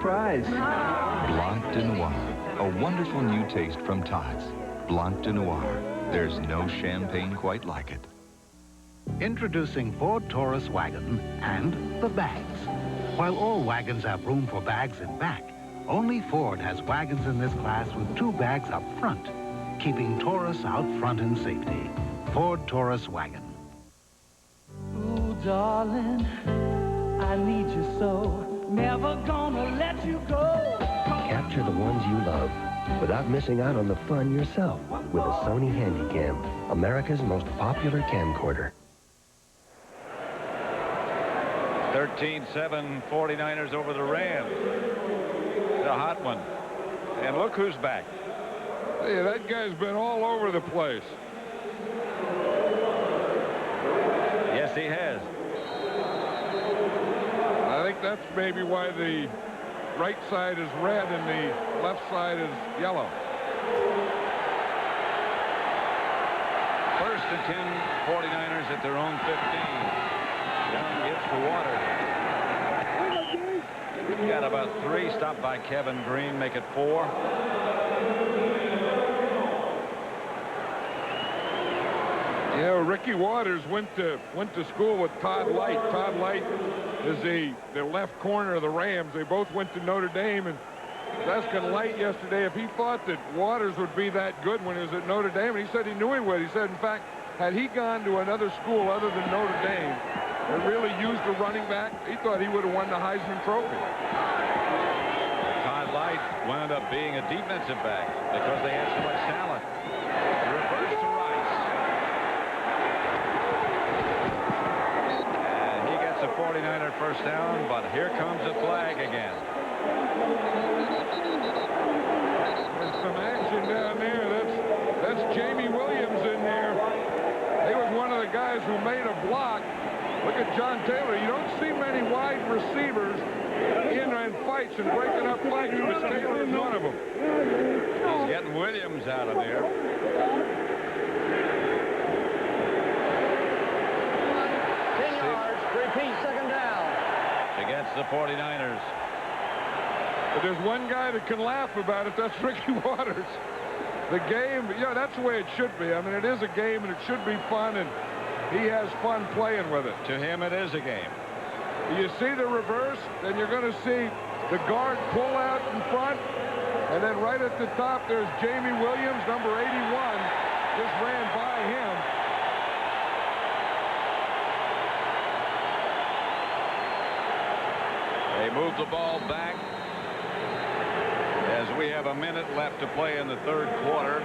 surprise. Blanc de Noir, a wonderful new taste from Tots. Blanc de Noir. There's no champagne quite like it. Introducing Ford Taurus wagon and the bags. While all wagons have room for bags in back, only Ford has wagons in this class with 2 bags up front, keeping Taurus out front in safety. Ford Taurus wagon. Ooh, darling, I need you so. Never gonna let you go. Capture the ones you love without missing out on the fun yourself with a Sony Handycam, America's most popular camcorder. 13-7 49ers over the Rams. The hot one. And look who's back. Hey, that guy's been all over the place. Yes, he has. I think that's maybe why the right side is red and the left side is yellow. First and 10 49ers at their own 15. Young gets for Waters. Got about 3. Stopped by Kevin Green. Make it 4. Yeah, Ricky Waters went to school with Todd Light. Todd Light is the left corner of the Rams. They both went to Notre Dame, and I was asking Light yesterday if he thought that Waters would be that good when he was at Notre Dame, and he said he knew he would. He said, in fact, had he gone to another school other than Notre Dame and really used a running back, he thought he would have won the Heisman Trophy. Todd Light wound up being a defensive back because they had so much talent. Reverse to Rice. And he gets a 49er first down, but here comes a flag again. There's some action down there. That's Jamie Williams in there. He was one of the guys who made a block. Look at John Taylor. You don't see many wide receivers in fights and breaking up fights, but Taylor is one of them. He's getting Williams out of there. 10 yards. Repeat, second down. Against the 49ers. But there's one guy that can laugh about it. That's Ricky Waters. The game, yeah, that's the way it should be. I mean, it is a game, and it should be fun, and he has fun playing with it. To him, it is a game. You see the reverse, then you're going to see the guard pull out in front, and then right at the top, there's Jamie Williams, number 81, just ran by him. They move the ball back as we have a minute left to play in the third quarter,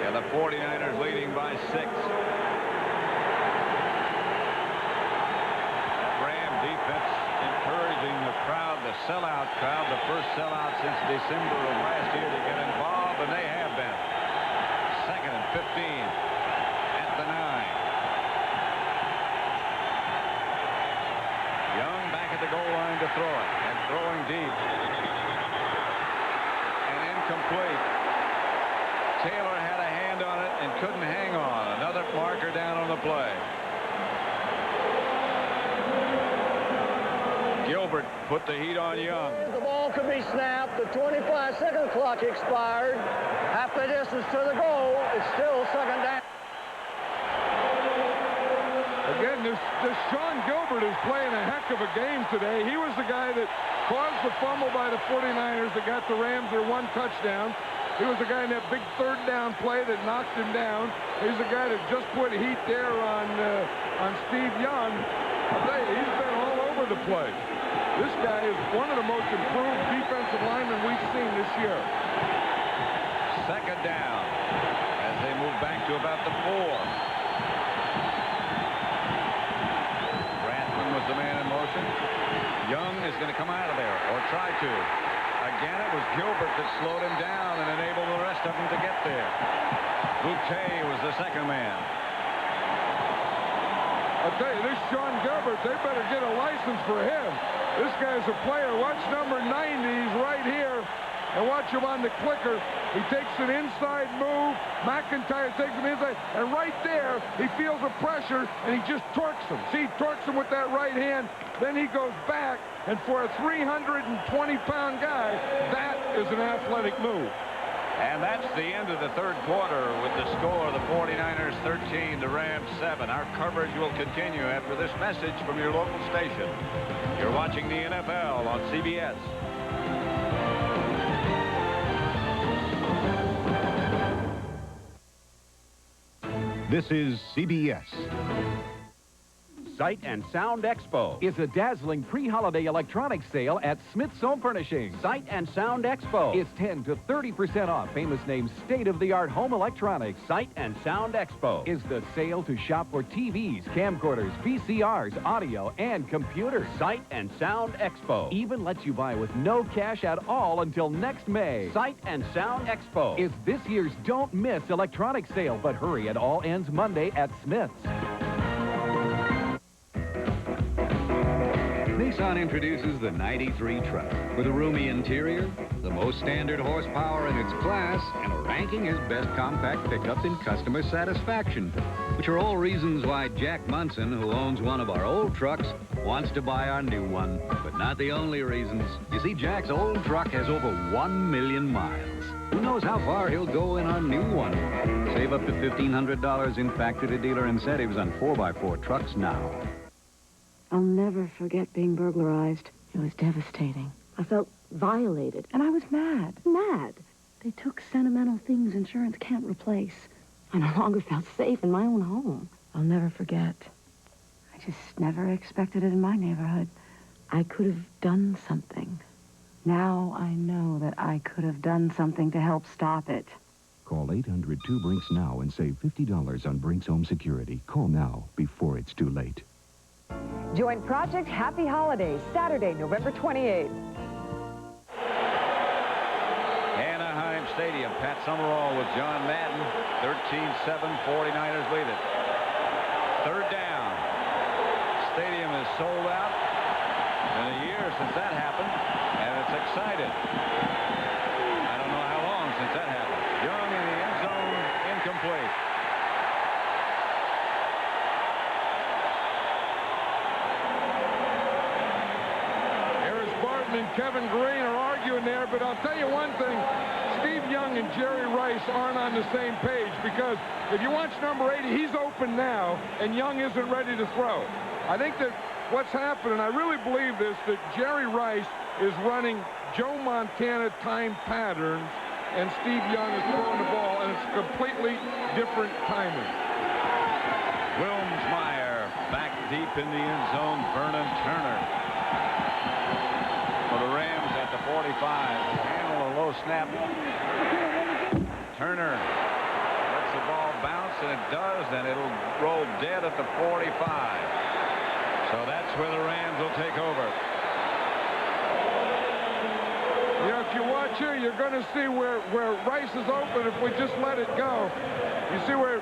and the 49ers leading by 6. Defense encouraging the crowd, the sellout crowd, the first sellout since December of last year to get involved, and they have been. 2nd and 15 at the 9. Young back at the goal line to throw it, and throwing deep. And incomplete. Taylor had a hand on it and couldn't hang on. Another marker down on the play. Gilbert put the heat on Young. The ball could be snapped. The 25-second clock expired. Half the distance to the goal. It's still second down. Again, this Sean Gilbert is playing a heck of a game today. He was the guy that caused the fumble by the 49ers that got the Rams their 1 touchdown. He was the guy in that big third down play that knocked him down. He's the guy that just put heat there on Steve Young. I'll tell you, he's been all over the place. This guy is one of the most improved defensive linemen we've seen this year. Second down as they move back to about the 4. Bradman was the man in motion. Young is going to come out of there, or try to. Again, it was Gilbert that slowed him down and enabled the rest of them to get there. Boutte was the second man. I'll tell you, this Sean Gilbert, they better get a license for him. This guy's a player. Watch number 90. He's right here. and watch him on the clicker. He takes an inside move. McIntyre takes him inside, and right there, he feels the pressure, and he just torques him. See, he torques him with that right hand. Then he goes back, and for a 320-pound guy, that is an athletic move. And that's the end of the third quarter with the score, the 49ers 13, the Rams 7. Our coverage will continue after this message from your local station. You're watching the NFL on CBS. This is CBS. Sight and Sound Expo is a dazzling pre-holiday electronics sale at Smith's Home Furnishings. Sight and Sound Expo is 10 to 30% off famous names state-of-the-art home electronics. Sight and Sound Expo is the sale to shop for TVs, camcorders, VCRs, audio, and computers. Sight and Sound Expo even lets you buy with no cash at all until next May. Sight and Sound Expo is this year's don't miss electronics sale, but hurry, it all ends Monday at Smith's. Nissan introduces the 93 truck with a roomy interior, the most standard horsepower in its class, and a ranking as best compact pickup in customer satisfaction, which are all reasons why Jack Munson, who owns one of our old trucks, wants to buy our new one, but not the only reasons. You see, Jack's old truck has over 1 million miles. Who knows how far he'll go in our new one? Save up to $1,500 in factory-to-dealer incentives on 4x4 trucks now. I'll never forget being burglarized. It was devastating. I felt violated, and I was mad. Mad. They took sentimental things insurance can't replace. I no longer felt safe in my own home. I'll never forget. I just never expected it in my neighborhood. I could have done something. Now I know that I could have done something to help stop it. Call 800-2-BRINKS now and save $50 on Brinks Home Security. Call now before it's too late. Join Project Happy Holidays, Saturday, November 28th. Anaheim Stadium, Pat Summerall with John Madden. 13-7, 49ers lead it. Third down. Stadium is sold out. Been a year since that happened, and it's excited. I don't know how long since that happened. Young in the end zone, incomplete. And Kevin Green are arguing there, but I'll tell you one thing. Steve Young and Jerry Rice aren't on the same page, because if you watch number 80, he's open now, and Young isn't ready to throw. I think that what's happened, and I really believe this, that Jerry Rice is running Joe Montana time patterns, and Steve Young is throwing the ball, and it's completely different timing. Wilmsmeyer back deep in the end zone. Vernon Turner for the Rams at the 45. Handle a low snap. Turner lets the ball bounce, and it does, and it'll roll dead at the 45. So that's where the Rams will take over. You know, if you watch here, you're going to see where Rice is open if we just let it go. You see where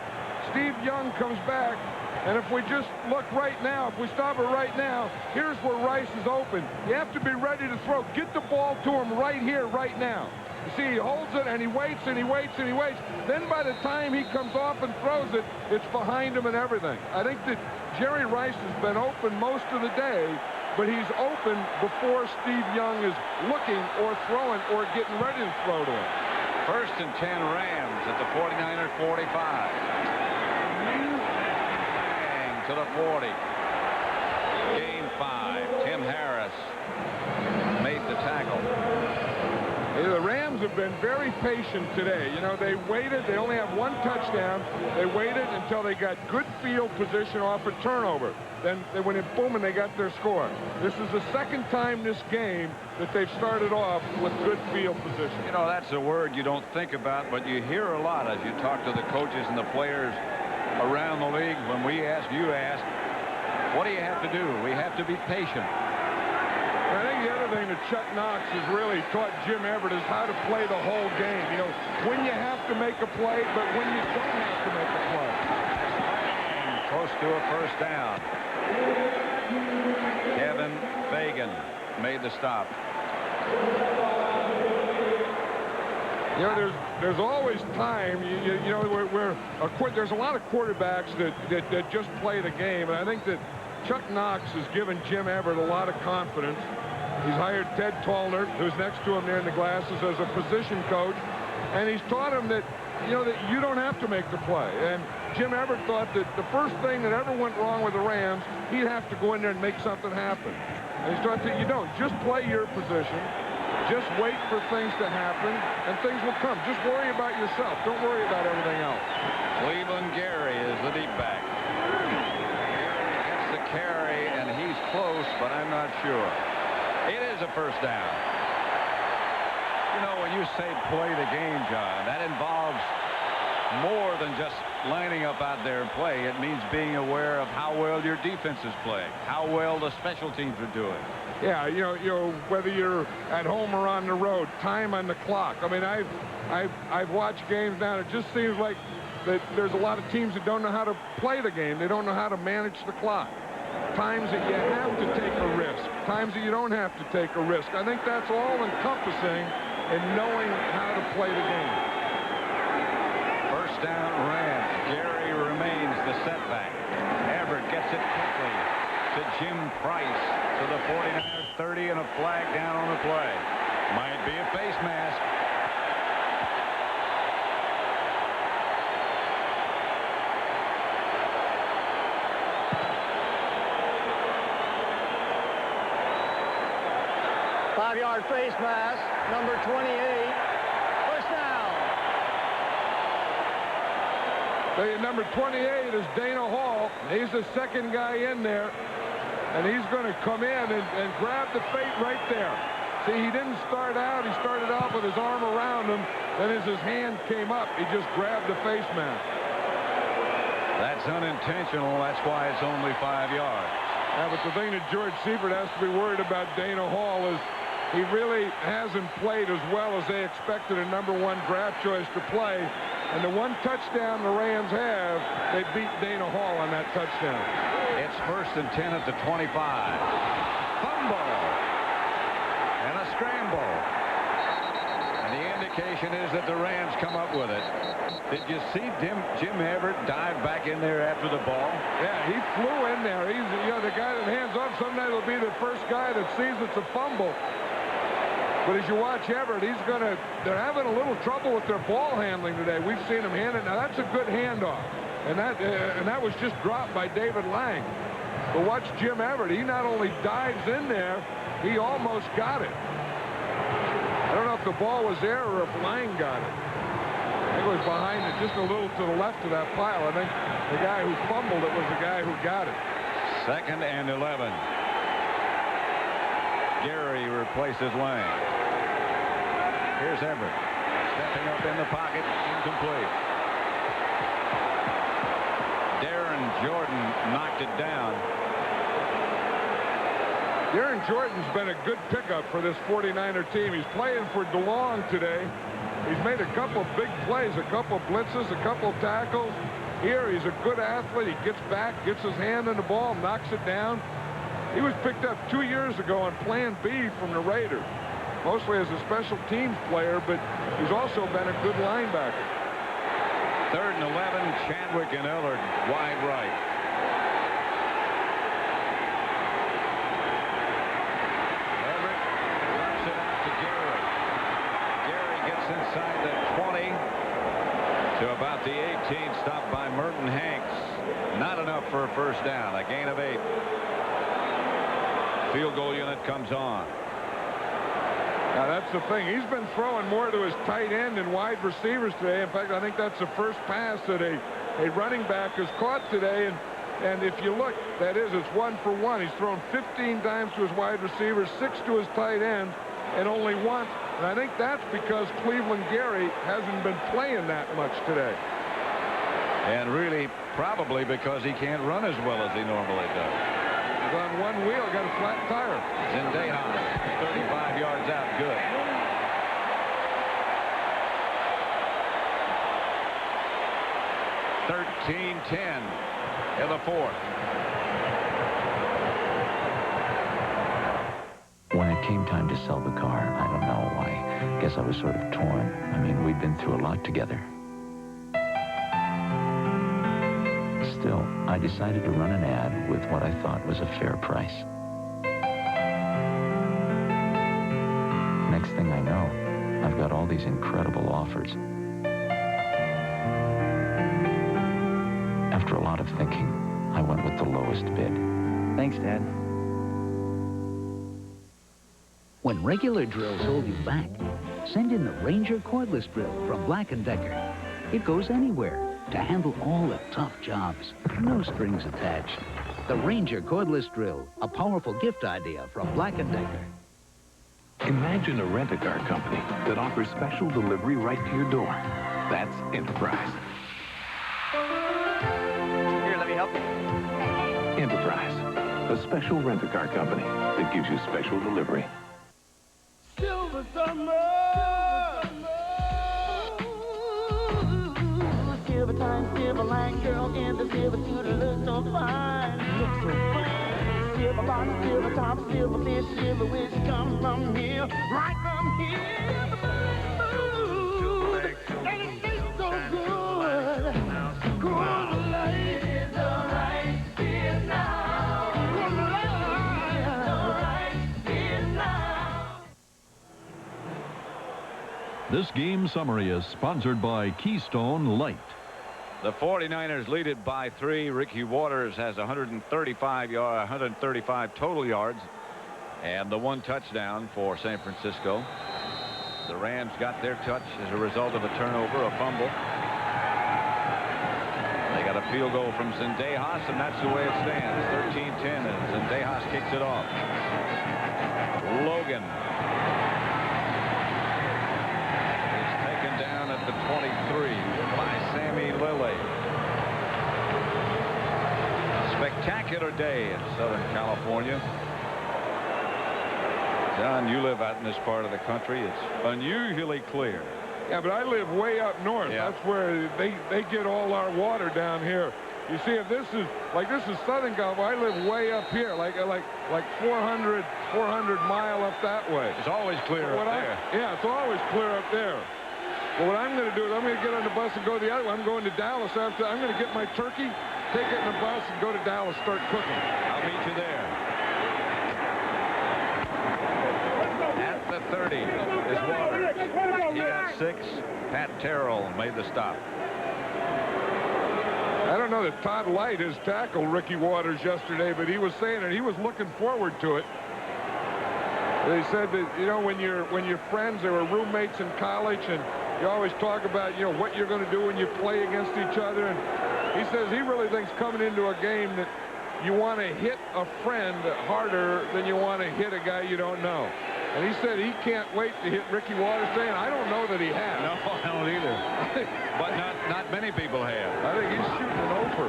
Steve Young comes back. And if we just look right now, if we stop it right now, here's where Rice is open. You have to be ready to throw. Get the ball to him right here, right now. You see, he holds it, and he waits, and he waits, and he waits. Then by the time he comes off and throws it, it's behind him and everything. I think that Jerry Rice has been open most of the day, but he's open before Steve Young is looking or throwing or getting ready to throw to him. 1st and 10 Rams at the 49er 45. To the 40. Gain 5. Tim Harris made the tackle. The Rams have been very patient today. You know, they waited. They only have one touchdown. They waited until they got good field position off a turnover. Then they went in, boom, and they got their score. This is the second time this game that they've started off with good field position. You know, that's a word you don't think about, but you hear a lot as you talk to the coaches and the players around the league. When we ask, you ask, what do you have to do? We have to be patient. I think the other thing that Chuck Knox has really taught Jim Everett is how to play the whole game. You know, when you have to make a play, but when you don't have to make a play. Close to a first down. Kevin Fagan made the stop. You know, there's always time. You know, there's a lot of quarterbacks that just play the game, and I think that Chuck Knox has given Jim Everett a lot of confidence. He's hired Ted Tollner, who's next to him there in the glasses, as a position coach, and he's taught him that, you know, that you don't have to make the play. And Jim Everett thought that the first thing that ever went wrong with the Rams, he'd have to go in there and make something happen. And he's taught that you don't. Just play your position. Just wait for things to happen, and things will come. Just worry about yourself. Don't worry about everything else. Cleveland Gary is the deep back. Gary gets the carry, and he's close, but I'm not sure. It is a first down. You know, when you say play the game, John, that involves more than just lining up out there and play. It means being aware of how well your defense is playing, how well the special teams are doing. Yeah, you know, whether you're at home or on the road, time on the clock. I mean, I've watched games now. It just seems like that there's a lot of teams that don't know how to play the game. They don't know how to manage the clock. Times that you have to take a risk, times that you don't have to take a risk. I think that's all encompassing in knowing how to play the game. First down, Rams. Gary remains the setback. Everett gets it quickly to Jim Price to the 49ers 30, and a flag down on the play. Might be a face mask. Five-yard face mask, number 28. First down. Number 28 is Dana Hall. He's the second guy in there. And he's going to come in and grab the fate right there. See, he didn't start out. He started off with his arm around him. Then as his hand came up, he just grabbed the face mask. That's unintentional. That's why it's only 5 yards. Yeah, but the thing that George Seifert has to be worried about Dana Hall is he really hasn't played as well as they expected a #1 draft choice to play. And the one touchdown the Rams have, they beat Dana Hall on that touchdown. It's 1st and 10 at the 25. Fumble. And a scramble. And the indication is that the Rams come up with it. Did you see Jim Everett dive back in there after the ball? Yeah, he flew in there. He's, you know, the guy that hands off, sometimes will be the first guy that sees it's a fumble. But as you watch Everett, they're having a little trouble with their ball handling today. We've seen him hand it. Now, that's a good handoff. And that was just dropped by David Lang. But watch Jim Everett. He not only dives in there, he almost got it. I don't know if the ball was there or if Lang got it. I think it was behind it, just a little to the left of that pile. I think the guy who fumbled it was the guy who got it. 2nd and 11. Gary replaces Lang. Here's Everett. Stepping up in the pocket. Incomplete. Darren Jordan knocked it down. Darren Jordan's been a good pickup for this 49er team. He's playing for DeLong today. He's made a couple big plays, a couple blitzes, a couple tackles. Here, he's a good athlete. He gets back, gets his hand on the ball, knocks it down. He was picked up 2 years ago on Plan B from the Raiders, mostly as a special teams player, but he's also been a good linebacker. 3rd and 11, Chadwick and Ellard wide right. Everett drops it out to Gary. Gary gets inside the 20 to about the 18, stopped by Merton Hanks. Not enough for a first down, a gain of 8. Field goal unit comes on. Now, that's the thing. He's been throwing more to his tight end and wide receivers today. In fact, I think that's the first pass that a running back has caught today. And if you look, that is, it's 1 for 1. He's thrown 15 times to his wide receivers, 6 to his tight end, and only once. And I think that's because Cleveland Gary hasn't been playing that much today. And really, probably because he can't run as well as he normally does. He's on one wheel, got a flat tire. Zendejas, 35 yards out, good. (13-10) in the 4th. When it came time to sell the car, I don't know why. Guess guess I was sort of torn. I mean, we'd been through a lot together. Still, I decided to run an ad with what I thought was a fair price. Next thing I know, I've got all these incredible offers. After a lot of thinking, I went with the lowest bid. Thanks, Dad. When regular drills hold you back, send in the Ranger cordless drill from Black & Decker. It goes anywhere to handle all the tough jobs. No strings attached. The Ranger cordless drill, a powerful gift idea from Black & Decker. Imagine a rent-a-car company that offers special delivery right to your door. That's Enterprise. Here, let me help you. Enterprise, a special rent-a-car company that gives you special delivery. Silver summer, silver time, silver line, girl in the silver suit look so fine, look so fine. Silver bottom, silver top, silver fish, silver wish come from here, right from here. Ooh, and it tastes so good. Good light is alright here now. Good light is alright here now. This game summary is sponsored by Keystone Light. The 49ers lead it by 3. Ricky Waters has 135 total yards and the 1 touchdown for San Francisco. The Rams got their touch as a result of a turnover, a fumble. They got a field goal from Zendejas, and that's the way it stands. 13-10, and Zendejas kicks it off. Logan is taken down at the 23 by Sammy Lilly. Spectacular day in Southern California. John, you live out in this part of the country. It's unusually clear. Yeah, but I live way up north. Yeah. That's where they get all our water down here. You see, if this is Southern California, I live way up here, like 400 mile up that way. It's always clear up there. Yeah, it's always clear up there. But what I'm going to do is I'm going to get on the bus and go the other way. I'm going to Dallas after. I'm going to get my turkey, take it in the bus, and go to Dallas, start cooking. I'll meet you there. At the 30 is Waters. He got 6. Pat Terrell made the stop. I don't know that Todd Light has tackled Ricky Waters yesterday, but he was saying that he was looking forward to it. They said that, you know, when you're friends, they were roommates in college, and you always talk about, you know, what you're going to do when you play against each other. And he says he really thinks coming into a game that you want to hit a friend harder than you want to hit a guy you don't know. And he said he can't wait to hit Ricky Waters, saying, I don't know that he has. No, I don't either. But not many people have. I think he's shooting an over.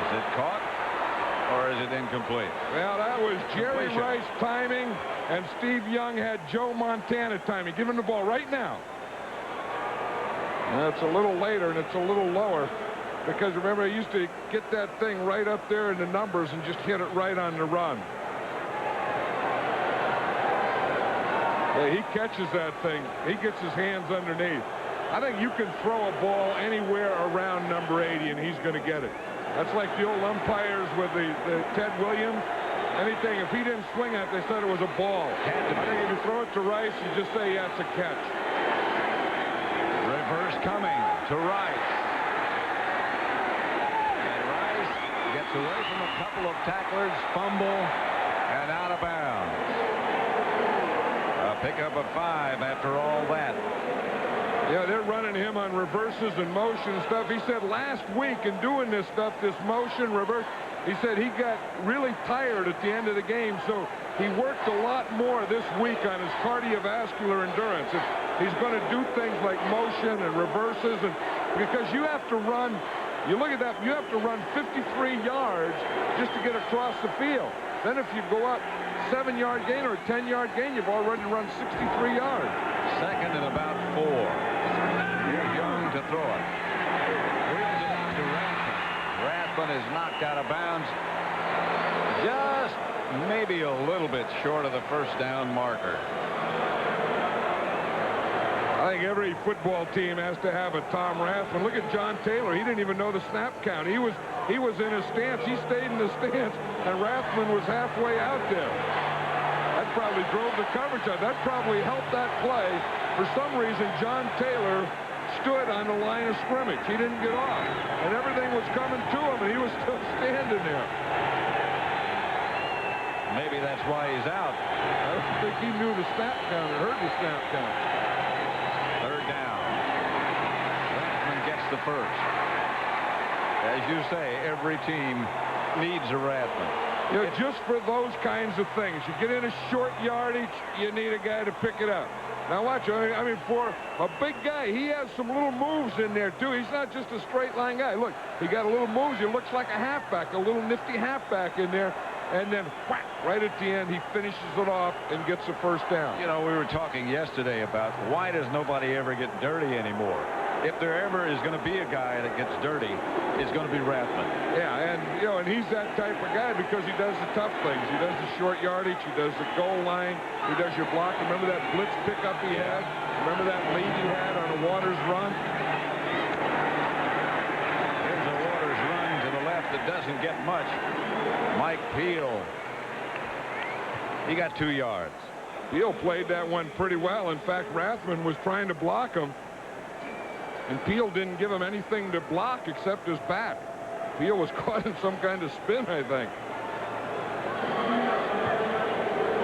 Is it caught or is it incomplete? Well, that was Jerry Rice timing, and Steve Young had Joe Montana timing. Give him the ball right now. And it's a little later and it's a little lower. Because remember, I used to get that thing right up there in the numbers and just hit it right on the run. Yeah, he catches that thing. He gets his hands underneath. I think you can throw a ball anywhere around number 80 and he's going to get it. That's like the old umpires with the Ted Williams. Anything, if he didn't swing it, they said it was a ball. I think if you throw it to Rice, you just say, yeah, it's a catch. Reverse coming to Rice. Away from a couple of tacklers, fumble, and out of bounds. A pickup of 5 after all that. Yeah, they're running him on reverses and motion and stuff. He said last week in doing this stuff, this motion, reverse, he said he got really tired at the end of the game, so he worked a lot more this week on his cardiovascular endurance. He's going to do things like motion and reverses, and because you have to run. You look at that, you have to run 53 yards just to get across the field. Then if you go up 7-yard gain or a 10-yard gain, you've already run 63 yards. Second and about 4. Young to throw it. Wheels it out to Rathbun. Rathbun is knocked out of bounds. Just maybe a little bit short of the first down marker. I think every football team has to have a Tom Rathman. Look at John Taylor. He didn't even know the snap count. He was in his stance. He stayed in the stance, and Rathman was halfway out there. That probably drove the coverage up. That probably helped that play. For some reason, John Taylor stood on the line of scrimmage. He didn't get off. And everything was coming to him, and he was still standing there. Maybe that's why he's out. I don't think he knew the snap count or heard the snap count. Third down. Rathman gets the first. As you say, every team needs a Rathman. You know, just for those kinds of things. You get in a short yardage, you need a guy to pick it up. Now watch, I mean, for a big guy, he has some little moves in there, too. He's not just a straight line guy. Look, he got a little moves. He looks like a halfback, a little nifty halfback in there. And then, whack, right at the end, he finishes it off and gets the first down. You know, we were talking yesterday about why does nobody ever get dirty anymore? If there ever is going to be a guy that gets dirty, it's going to be Rathman. Yeah, and, you know, and he's that type of guy because he does the tough things. He does the short yardage. He does the goal line. He does your block. Remember that blitz pickup he had? Remember that lead he had on a Waters run? Here's a Waters run to the left that doesn't get much. Mike Peel. He got 2 yards. Peel played that one pretty well. In fact, Rathman was trying to block him. And Peel didn't give him anything to block except his bat. Peel was caught in some kind of spin, I think.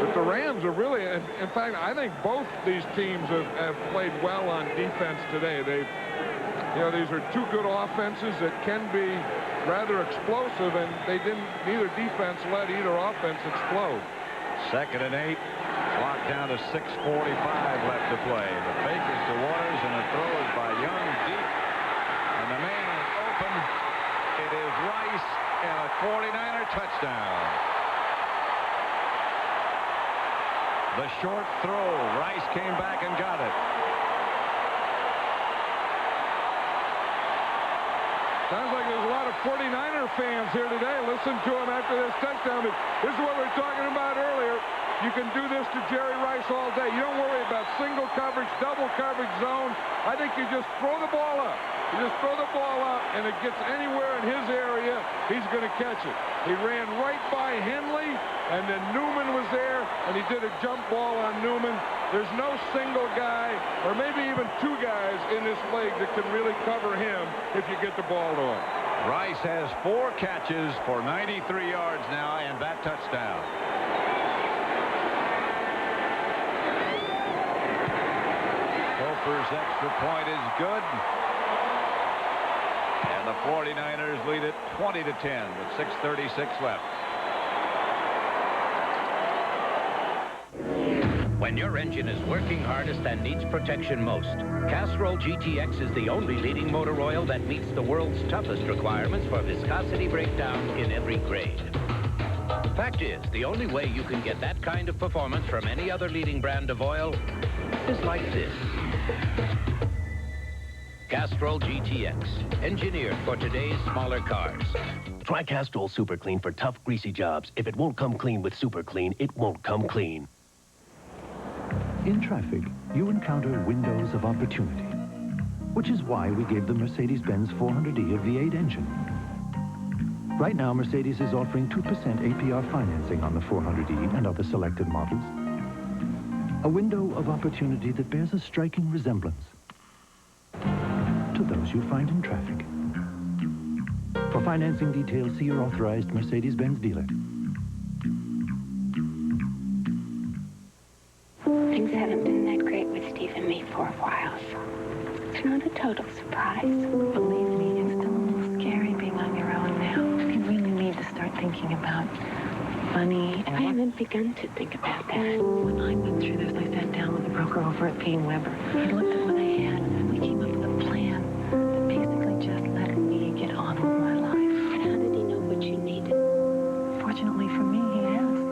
But the Rams are really, in fact, I think both these teams have played well on defense today. You know, these are two good offenses that can be rather explosive, and neither defense let either offense explode. 2nd and 8. Clock down to 6:45 left to play. The fake is to Waters, and the throw is by Young deep. And the man is open. It is Rice, and a 49er touchdown. The short throw. Rice came back and got it. Sounds like there's a lot of 49er fans here today. Listen to him after this touchdown. This is what we were talking about earlier. You can do this to Jerry Rice all day. You don't worry about single coverage, double coverage, zone. I think you just throw the ball up. You just throw the ball up, and it gets anywhere in his area, he's going to catch it. He ran right by Henley, and then Newman was there, and he did a jump ball on Newman. There's no single guy, or maybe even 2 guys in this league that can really cover him if you get the ball to him. Rice has 4 catches for 93 yards now, and that touchdown. Cofer's extra point is good. And the 49ers lead it 20-10 with 6:36 left. When your engine is working hardest and needs protection most, Castrol GTX is the only leading motor oil that meets the world's toughest requirements for viscosity breakdown in every grade. Fact is, the only way you can get that kind of performance from any other leading brand of oil is like this. Castrol GTX, engineered for today's smaller cars. Try Castrol Super Clean for tough, greasy jobs. If it won't come clean with Super Clean, it won't come clean. In traffic, you encounter windows of opportunity, which is why we gave the Mercedes-Benz 400e a V8 engine. Right now, Mercedes is offering 2% APR financing on the 400e and other selected models. A window of opportunity that bears a striking resemblance to those you find in traffic. For financing details, see your authorized Mercedes-Benz dealer. Things haven't been that great with Steve and me for a while, so it's not a total surprise. Believe me, it's still a little scary being on your own now. You really need to start thinking about money. I haven't begun to think about that. When I went through this, I sat down with the broker over at P. Weber. He looked at what I had, and we came up with a plan that basically just let me get on with my life. And how did he know what you needed? Fortunately for me, he asked.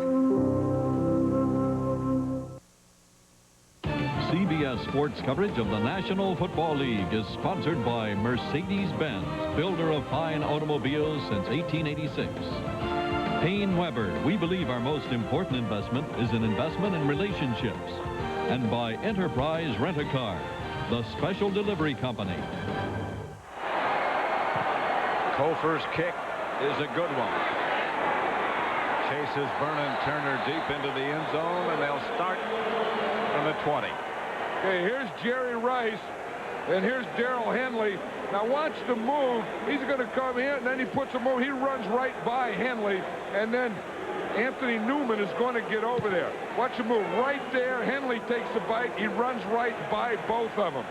CBS Sports coverage of the National Football League is sponsored by Mercedes-Benz, builder of fine automobiles since 1886. Kane Weber, we believe our most important investment is an investment in relationships. And by Enterprise Rent-A-Car, the special delivery company. Cofer's kick is a good one. Chases Vernon Turner deep into the end zone, and they'll start from the 20. Okay, here's Jerry Rice, and here's Darrell Henley. Now watch the move. He's going to come in, and then he puts a move. He runs right by Henley, and then Anthony Newman is going to get over there. Watch the move. Right there, Henley takes the bite. He runs right by both of them.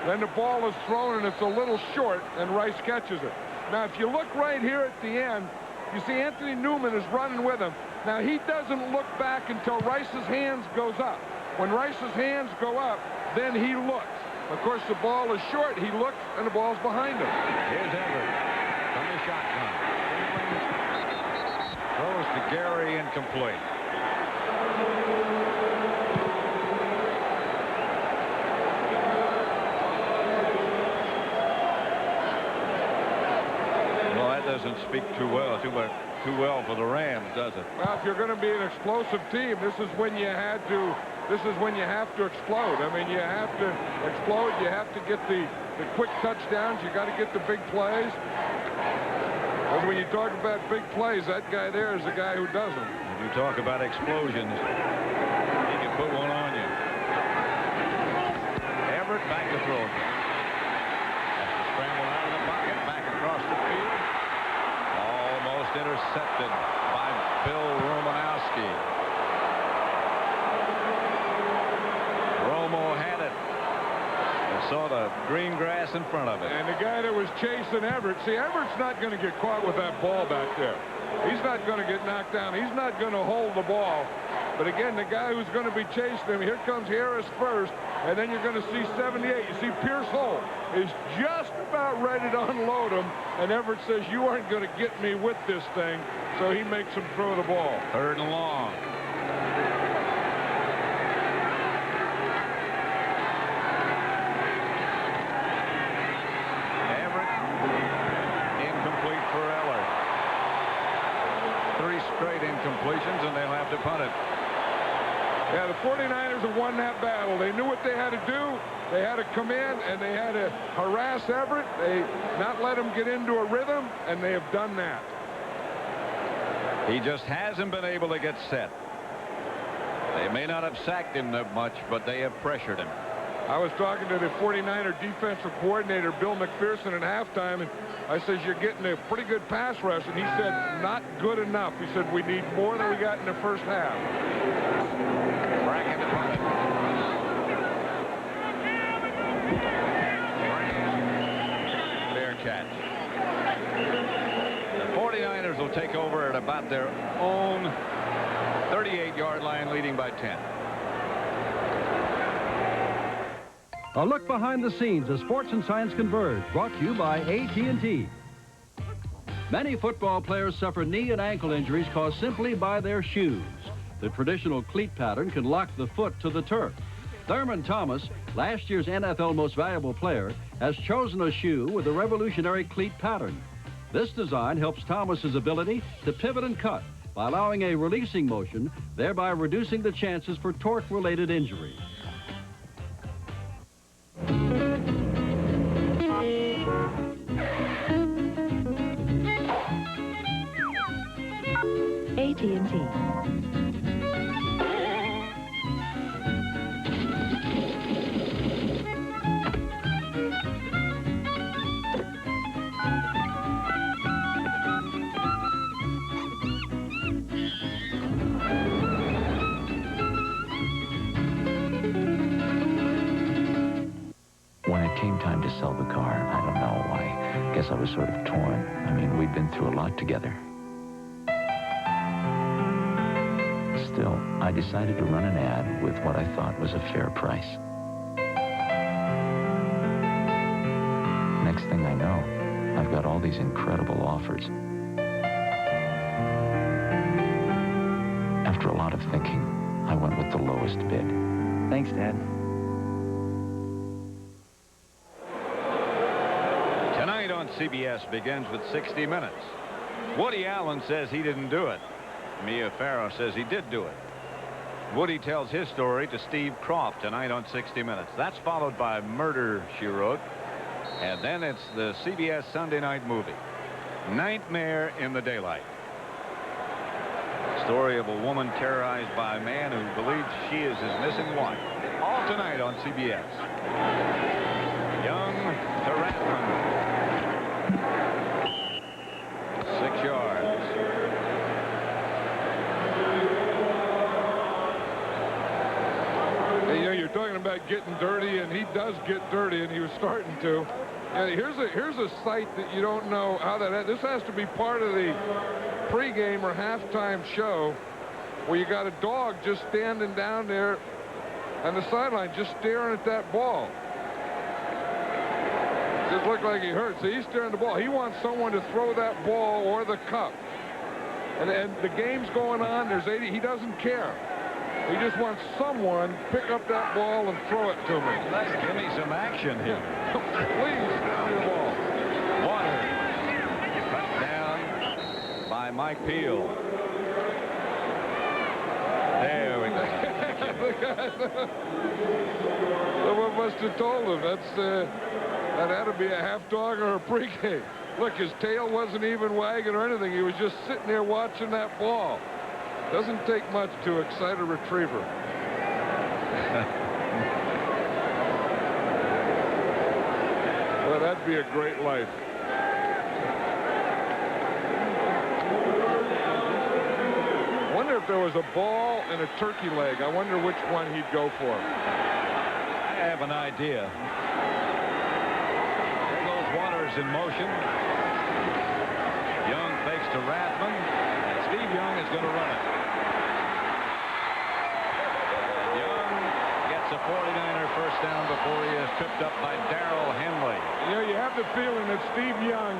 Then the ball is thrown, and it's a little short, and Rice catches it. Now, if you look right here at the end, you see Anthony Newman is running with him. Now, he doesn't look back until Rice's hands goes up. When Rice's hands go up, then he looks. Of course, the ball is short. He looks, and the ball's behind him. Here's Everett from the shotgun. Throws to Gary, incomplete. Well, that doesn't speak too well for the Rams, does it? Well, if you're going to be an explosive team, this is when you have to explode. I mean, you have to explode. You have to get the quick touchdowns. You got to get the big plays. Because when you talk about big plays, that guy there is the guy who does them. When you talk about explosions, he can put one on you. Everett back to throw. Has to scramble out of the pocket, back across the field. Almost intercepted by Bill Romanowski. Romo had it. And saw the green grass in front of it. And the guy that was chasing Everett, see, Everett's not going to get caught with that ball back there. He's not going to get knocked down. He's not going to hold the ball. But again, the guy who's going to be chasing him, here comes Harris first, and then you're going to see 78. You see Pierce Hole is just about ready to unload him, and Everett says, you aren't going to get me with this thing, so he makes him throw the ball. 3rd and long. Everett, incomplete for Ellard. 3 straight incompletions, and they'll have to punt it. Yeah, the 49ers have won that battle. They knew what they had to do. They had to come in, and they had to harass Everett. They not let him get into a rhythm, and they have done that. He just hasn't been able to get set. They may not have sacked him that much, but they have pressured him. I was talking to the 49er defensive coordinator, Bill McPherson, at halftime, and I said, you're getting a pretty good pass rush, and he said, not good enough. He said, we need more than we got in the first half. Bracken to punt it. Fair catch. The 49ers will take over at about their own 38-yard line, leading by 10. A look behind the scenes as sports and science converge, brought to you by AT&T. Many football players suffer knee and ankle injuries caused simply by their shoes. The traditional cleat pattern can lock the foot to the turf. Thurman Thomas, last year's NFL Most Valuable Player, has chosen a shoe with a revolutionary cleat pattern. This design helps Thomas's ability to pivot and cut by allowing a releasing motion, thereby reducing the chances for torque-related injury. AT&T. When it came time to sell the car, I don't know why. I guess I was sort of torn. I mean, we'd been through a lot together. Still, I decided to run an ad with what I thought was a fair price. Next thing I know, I've got all these incredible offers. After a lot of thinking, I went with the lowest bid. Thanks, Dad. Tonight on CBS begins with 60 Minutes. Woody Allen says he didn't do it. Mia Farrow says he did do it. Woody tells his story to Steve Croft tonight on 60 Minutes. That's followed by Murder, She Wrote. And then it's the CBS Sunday night movie, Nightmare in the Daylight. Story of a woman terrorized by a man who believes she is his missing wife. All tonight on CBS. Young to Rathman. 6 yards. You know, you're talking about getting dirty, and he does get dirty, and he was starting to. And here's a sight that you don't know how that. This has to be part of the pregame or halftime show, where you got a dog just standing down there on the sideline, just staring at that ball. Just looked like he hurt. So he's staring at the ball. He wants someone to throw that ball or the cup. And the game's going on. There's 80. He doesn't care. He just wants someone to pick up that ball and throw it to me. Let's give me some action here. Please, throw the ball. Water. Cut down by Mike Peel. There we go. Someone must have told him that had to be a half dog or a pregame. Look, his tail wasn't even wagging or anything. He was just sitting there watching that ball. Doesn't take much to excite a retriever. Well, that'd be a great life. I wonder if there was a ball and a turkey leg. I wonder which one he'd go for. I have an idea. There goes Waters in motion. Young fakes to Rathman. And Steve Young is going to run it. A 49er first down before he is tripped up by Darrell Henley. You know, you have the feeling that Steve Young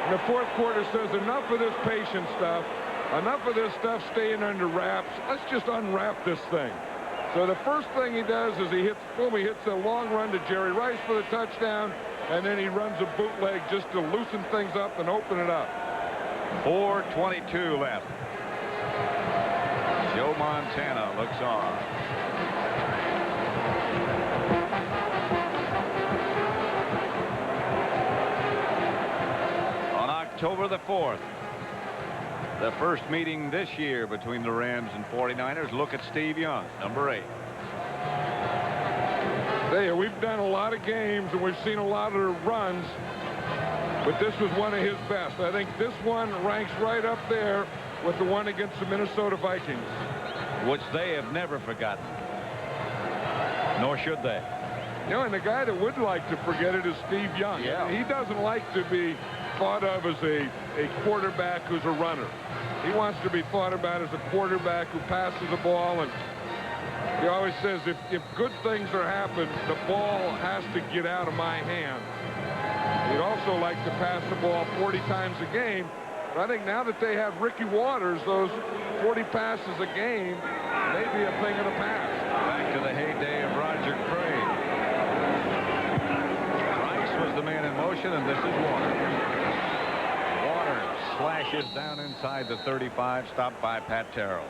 in the fourth quarter says enough of this patient stuff, enough of this stuff staying under wraps. Let's just unwrap this thing. So the first thing he does is he hits a long run to Jerry Rice for the touchdown, and then he runs a bootleg just to loosen things up and open it up. 4:22 left. Joe Montana looks on. October the 4th, the first meeting this year between the Rams and 49ers. Look at Steve Young, number 8. Hey, we've done a lot of games and we've seen a lot of runs, but this was one of his best. I think this one ranks right up there with the one against the Minnesota Vikings, which they have never forgotten, nor should they. You know, and the guy that would like to forget it is Steve Young. Yeah. He doesn't like to be thought of as a quarterback who's a runner. He wants to be thought about as a quarterback who passes the ball, and he always says if good things are happening, the ball has to get out of my hand. He'd also like to pass the ball 40 times a game, but I think now that they have Ricky Waters, those 40 passes a game may be a thing of the past. Back to the heyday of Roger Craig. Rice was the man in motion, and this is Waters. Slashes down inside the 35, stopped by Pat Terrell.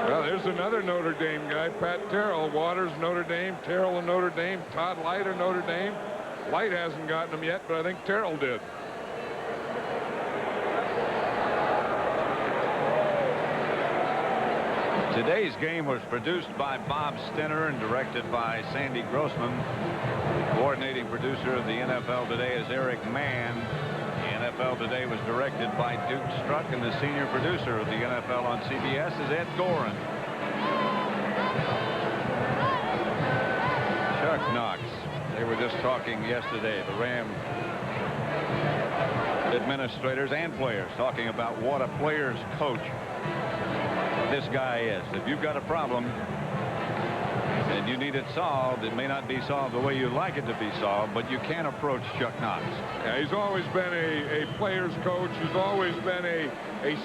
Well, there's another Notre Dame guy, Pat Terrell. Waters, Notre Dame. Terrell and Notre Dame. Todd Light of Notre Dame. Light hasn't gotten him yet, but I think Terrell did. Today's game was produced by Bob Stinner and directed by Sandy Grossman. Coordinating producer of the NFL Today is Eric Mann. NFL Today was directed by Duke Struck, and the senior producer of the NFL on CBS is Ed Gorin. Chuck Knox. They were just talking yesterday, the Ram administrators and players, talking about what a player's coach this guy is. If you've got a problem and you need it solved, it may not be solved the way you'd like it to be solved, but you can approach Chuck Knox. Yeah, he's always been a player's coach. He's always been a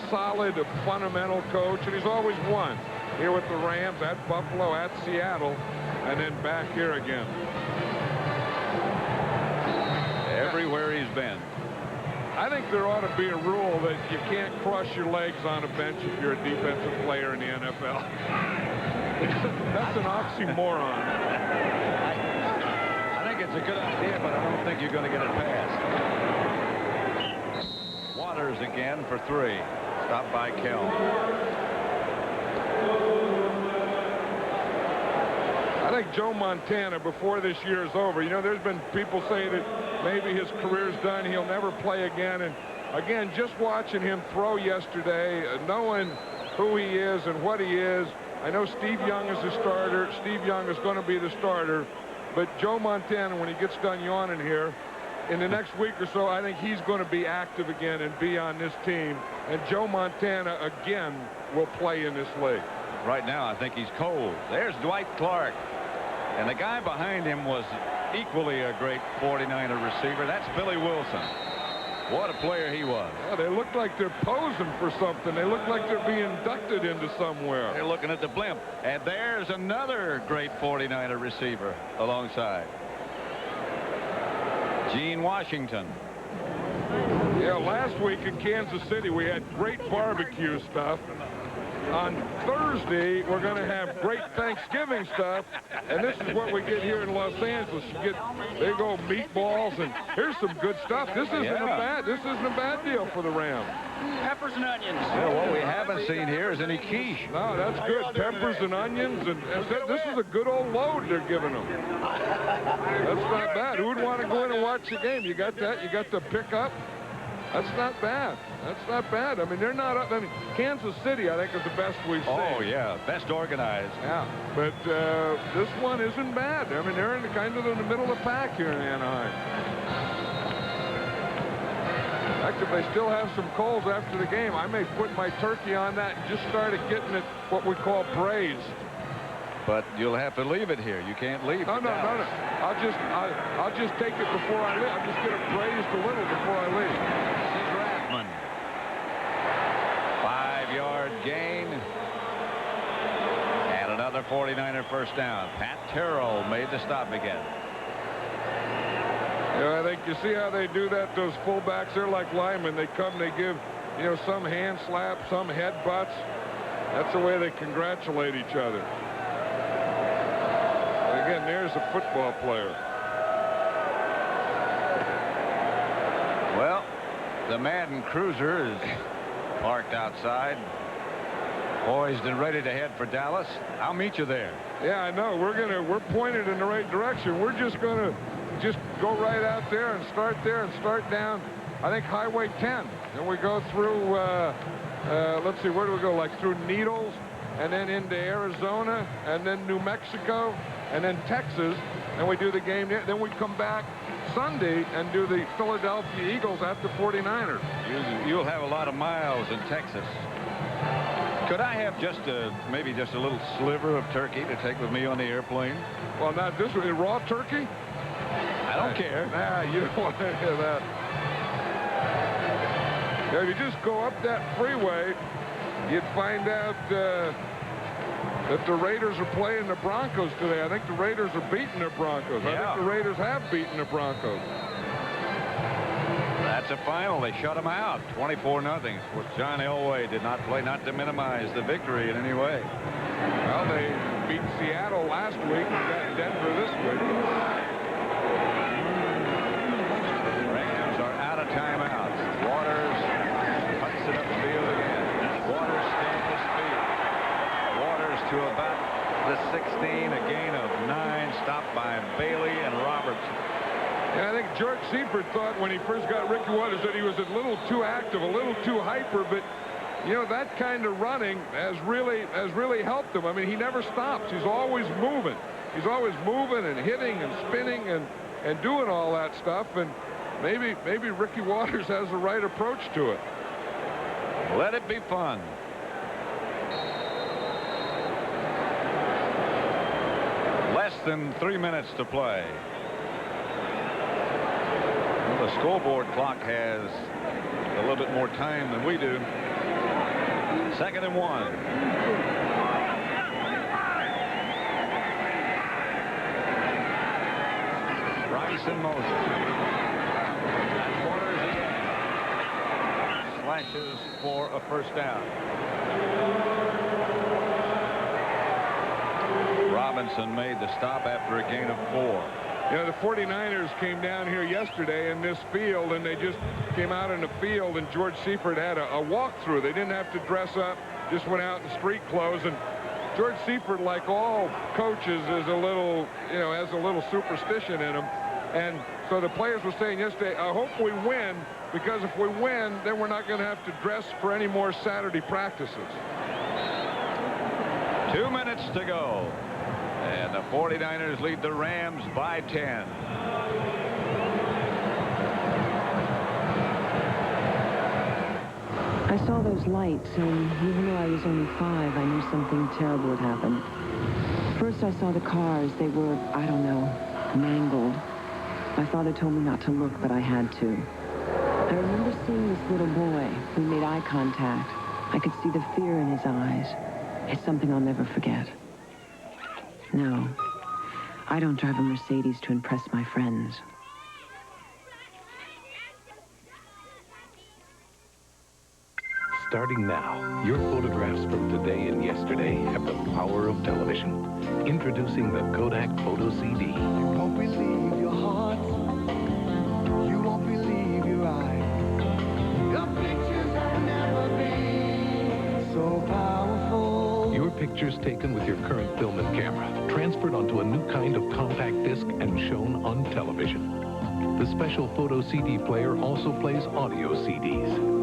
solid, fundamental coach, and he's always won. Here with the Rams, at Buffalo, at Seattle, and then back here again. Everywhere he's been. I think there ought to be a rule that you can't cross your legs on a bench if you're a defensive player in the NFL. That's an oxymoron. I think it's a good idea, but I don't think you're going to get it passed. Waters again for 3. Stopped by Kell. I think Joe Montana, before this year is over, you know, there's been people say that maybe his career's done, he'll never play again. And again, just watching him throw yesterday, knowing who he is and what he is. I know Steve Young is the starter. Steve Young is going to be the starter. But Joe Montana, when he gets done yawning here, in the next week or so, I think he's going to be active again and be on this team. And Joe Montana, again, will play in this league. Right now, I think he's cold. There's Dwight Clark. And the guy behind him was equally a great 49er receiver. That's Billy Wilson. What a player he was. Yeah, they look like they're posing for something. They look like they're being inducted into somewhere. They're looking at the blimp. And there's another great 49er receiver alongside. Gene Washington. Yeah, last week in Kansas City, we had great barbecue stuff. On Thursday, we're going to have great Thanksgiving stuff, and this is what we get here in Los Angeles. You get, there you go, meatballs, and here's some good stuff. This isn't a bad deal for the Rams. Peppers and onions. Yeah, what we haven't seen here is any quiche. No, that's good. Peppers and onions, and this is a good old load they're giving them. That's not bad. Who would want to go in and watch the game? You got that? You got the pickup? That's not bad. That's not bad. I mean, they're not up. I mean, Kansas City, I think, is the best we've seen. Oh, yeah. Best organized. Yeah. But this one isn't bad. I mean, they're in kind of in the middle of the pack here in Anaheim. In fact, if they still have some coals after the game, I may put my turkey on that and just started getting it what we call braised. But you'll have to leave it here. You can't leave. No. I'll just take it before I leave. I'll just get it braised a little before I leave. This is Ratman. 5-yard gain. And another 49er first down. Pat Terrell made the stop again. Yeah, I think you see how they do that. Those fullbacks, they're like linemen. They come, they give, you know, some hand slaps, some headbutts. That's the way they congratulate each other. Again, there's a football player. Well, the Madden Cruiser is parked outside, poised and ready to head for Dallas. I'll meet you there. Yeah, I know. We're pointed in the right direction. We're just gonna go right out there and start down, I think, Highway 10. Then we go through, let's see, where do we go? Like through Needles, and then into Arizona, and then New Mexico, and then Texas, and we do the game there. Then we come back Sunday and do the Philadelphia Eagles at the 49ers. You'll have a lot of miles in Texas. Could I have maybe just a little sliver of turkey to take with me on the airplane? Well, not this one. Raw turkey? I don't care. Nah, you don't want any of that. Yeah, if you just go up that freeway, you'd find out that the Raiders are playing the Broncos today. I think the Raiders are beating the Broncos. Yeah. I think the Raiders have beaten the Broncos. That's a final. They shut them out, 24-0. Of course, John Elway did not play, not to minimize the victory in any way. Well, they beat Seattle last week and got Denver this week. Rams are out of timeouts. Waters cuts it upfield again. Waters stays his feet. Waters to about the 16, a gain of 9, stopped by Bailey and Roberts. Yeah, I think George Seifert thought when he first got Ricky Waters that he was a little too active, a little too hyper, but you know, that kind of running has really helped him. I mean, he never stops. He's always moving. He's always moving and hitting and spinning and doing all that stuff. And maybe Ricky Waters has the right approach to it. Let it be fun. Less than 3 minutes to play. Well, the scoreboard clock has a little bit more time than we do. 2nd and 1. Rice in motion. That's Waters again. flashes for a first down. Robinson made the stop after a gain of 4. You know, the 49ers came down here yesterday in this field, and they just came out in the field, and George Seifert had a walkthrough. They didn't have to dress up, just went out in street clothes. And George Seifert, like all coaches, is a little, you know, has a little superstition in him. And so the players were saying yesterday, I hope we win, because if we win, then we're not going to have to dress for any more Saturday practices. 2 minutes to go. And the 49ers lead the Rams by 10. I saw those lights, and even though I was only 5, I knew something terrible had happened. First, I saw the cars. They were, I don't know, mangled. My father told me not to look, but I had to. I remember seeing this little boy. We made eye contact. I could see the fear in his eyes. It's something I'll never forget. No, I don't drive a Mercedes to impress my friends. Starting now, your photographs from today and yesterday have the power of television. Introducing the Kodak Photo CD. You won't believe your heart. You won't believe your eyes. Your pictures have never been so powerful. Your pictures taken with your current film and camera, transferred onto a new kind of compact disc and shown on television. The special photo CD player also plays audio CDs.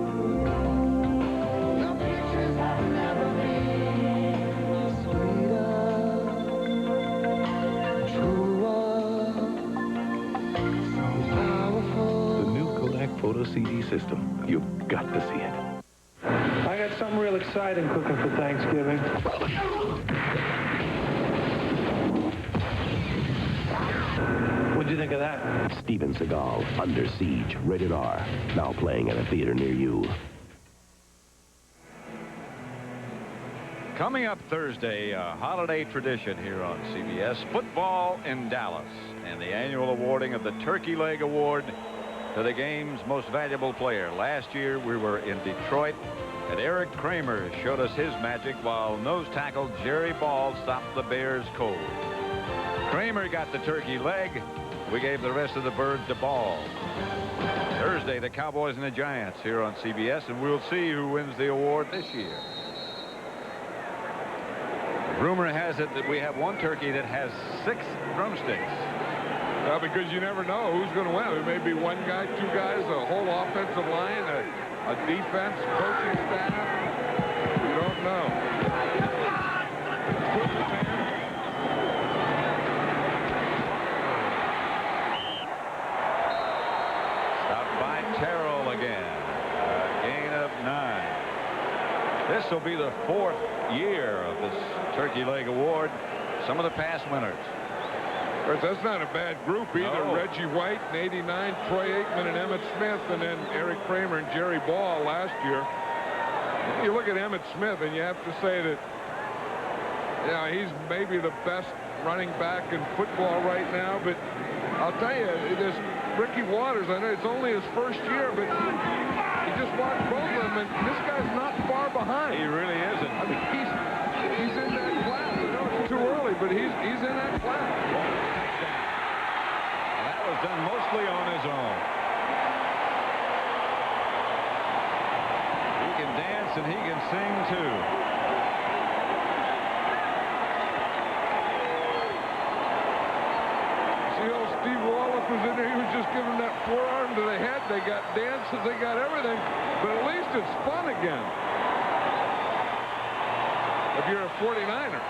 Photo CD system. You've got to see it. I got something real exciting cooking for Thanksgiving. What'd you think of that? Steven Seagal, Under Siege, rated R. Now playing at a theater near you. Coming up Thursday, a holiday tradition here on CBS, football in Dallas, and the annual awarding of the Turkey Leg Award to the game's most valuable player. Last year we were in Detroit, and Eric Kramer showed us his magic while nose tackle Jerry Ball stopped the Bears cold. Kramer got the turkey leg. We gave the rest of the bird to Ball. Thursday, the Cowboys and the Giants here on CBS, and we'll see who wins the award this year. Rumor has it that we have one turkey that has 6 drumsticks. Well, because you never know who's going to win. It may be one guy, 2 guys, a whole offensive line, a defense, coaching staff. You don't know. Stopped by Terrell again. A gain of 9. This will be the 4th year of this Turkey Leg Award. Some of the past winners. Of course, that's not a bad group either. No. Reggie White in '89, Troy Aikman and Emmett Smith, and then Eric Kramer and Jerry Ball last year. You look at Emmett Smith, and you have to say that, yeah, he's maybe the best running back in football right now. But I'll tell you, this Ricky Waters, I know it's only his first year, but he just watched both of them, and this guy's not far behind. He really isn't. I mean, he's in that class. I know it's too early, but he's in that class. That was done mostly on his own. He can dance and he can sing too. See, old Steve Wallace was in there. He was just giving that forearm to the head. They got dances, they got everything, but at least it's fun again. If you're a 49er.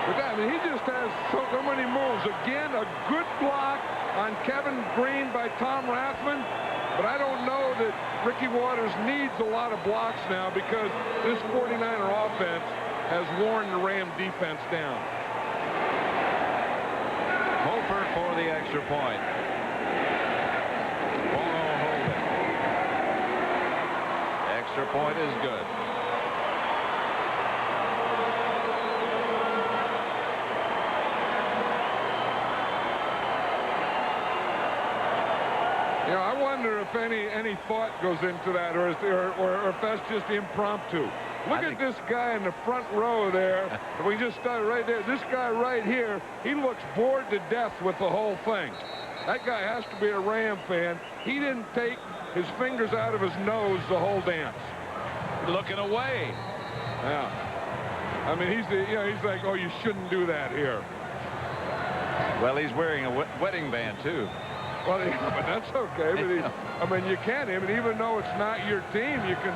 But that, I mean, he just has so many moves. Again, a good block on Kevin Green by Tom Rathman. But I don't know that Ricky Waters needs a lot of blocks now because this 49er offense has worn the Ram defense down. Cofer for the extra point. Bono hold it. Extra point is good. You know, I wonder if any thought goes into that, or if that's just impromptu. Look at this guy in the front row there. We just started right there. This guy right here, he looks bored to death with the whole thing. That guy has to be a Ram fan. He didn't take his fingers out of his nose the whole dance. Looking away. Yeah. I mean, he's like, oh, you shouldn't do that here. Well, he's wearing a wedding band, too. Well, yeah, but that's okay. But I mean, you can. I mean, even though it's not your team, you can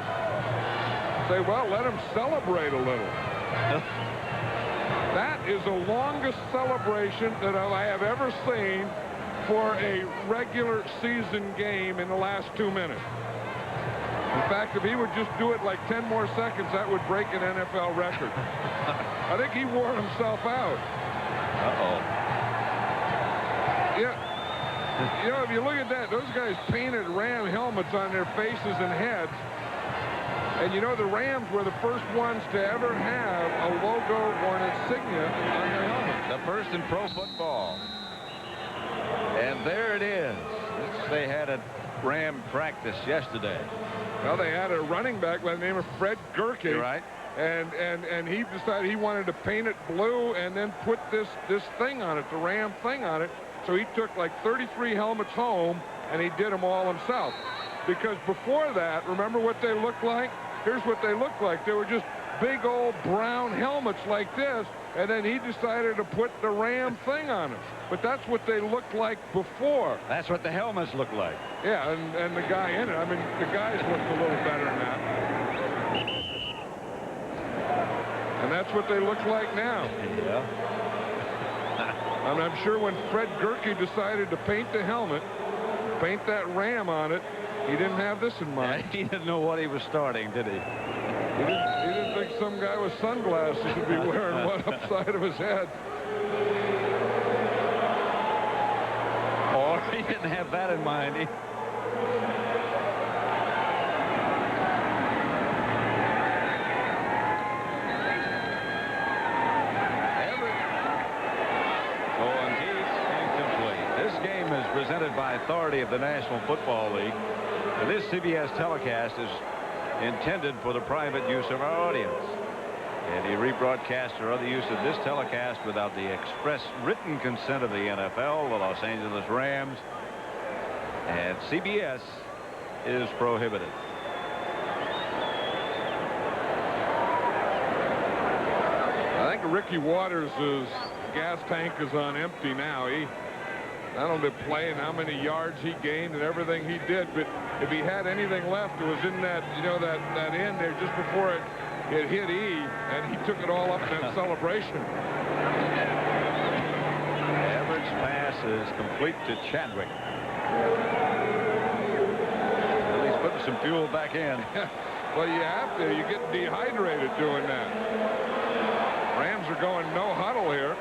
say, well, let him celebrate a little. That is the longest celebration that I have ever seen for a regular season game in the last 2 minutes. In fact, if he would just do it like 10 more seconds, that would break an NFL record. I think he wore himself out. Yeah. You know, if you look at that, those guys painted Ram helmets on their faces and heads. And you know, the Rams were the first ones to ever have a logo or an insignia on their helmet. The first in pro football. And there it is. They had a Ram practice yesterday. Well, they had a running back by the name of Fred Gerke. You're right. And he decided he wanted to paint it blue and then put this thing on it, the Ram thing on it. So he took like 33 helmets home, and he did them all himself. Because before that, remember what they looked like? Here's what they looked like. They were just big old brown helmets like this, and then he decided to put the Ram thing on them. But that's what they looked like before. That's what the helmets look like. Yeah, and the guy in it. I mean, the guys looked a little better than that. And that's what they look like now. Yeah. And I'm sure when Fred Gerke decided to paint the helmet, paint that Ram on it, he didn't have this in mind. He didn't know what he was starting, did he? He didn't think some guy with sunglasses would be wearing one upside of his head. Or he didn't have that in mind. Presented by authority of the National Football League. And this CBS telecast is intended for the private use of our audience. Any rebroadcast or other use of this telecast without the express written consent of the NFL, the Los Angeles Rams, and CBS is prohibited. I think Ricky Waters' gas tank is on empty now. He not only playing how many yards he gained and everything he did, but if he had anything left, it was in that, you know, that end there just before it hit E, and he took it all up in that celebration. Everett's pass is complete to Chadwick. Well, he's putting some fuel back in. Well, you have to. You get dehydrated doing that. Rams are going no huddle here.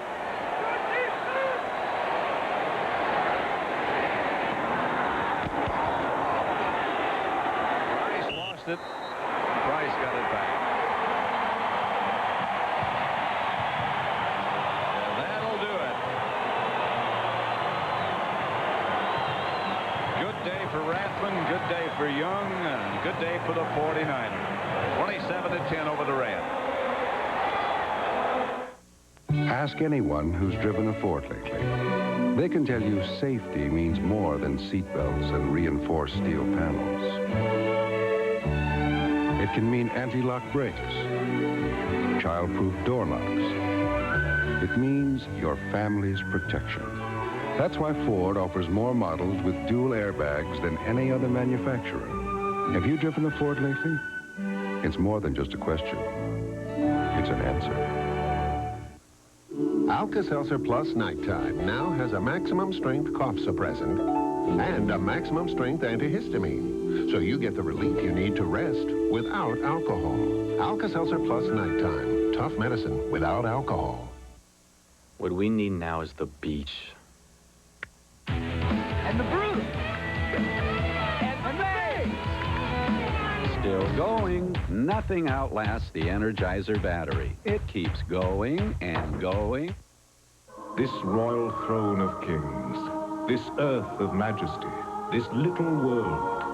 Price got it back. And that'll do it. Good day for Rathman, good day for Young, and good day for the 49ers. 27-10 over the Rams. Ask anyone who's driven a Ford lately. They can tell you safety means more than seatbelts and reinforced steel panels. It can mean anti-lock brakes, child-proof door locks. It means your family's protection. That's why Ford offers more models with dual airbags than any other manufacturer. Have you driven a Ford lately? It's more than just a question. It's an answer. Alka-Seltzer Plus Nighttime now has a maximum strength cough suppressant and a maximum strength antihistamine. So you get the relief you need to rest without alcohol. Alka-Seltzer Plus Nighttime. Tough medicine without alcohol. What we need now is the beach. And the brew. And the maze. Still going. Nothing outlasts the Energizer battery. It keeps going and going. This royal throne of kings, this earth of majesty, this little world,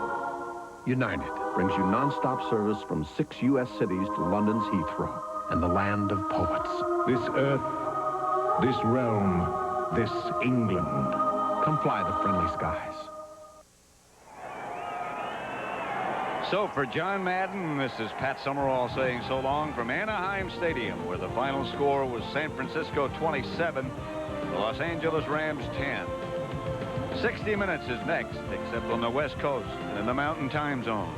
United brings you non-stop service from 6 U.S. cities to London's Heathrow and the land of poets. This earth, this realm, this England. Come fly the friendly skies. So for John Madden, this is Pat Summerall saying so long from Anaheim Stadium, where the final score was San Francisco 27, the Los Angeles Rams 10. 60 Minutes is next, except on the West Coast and in the Mountain Time Zone.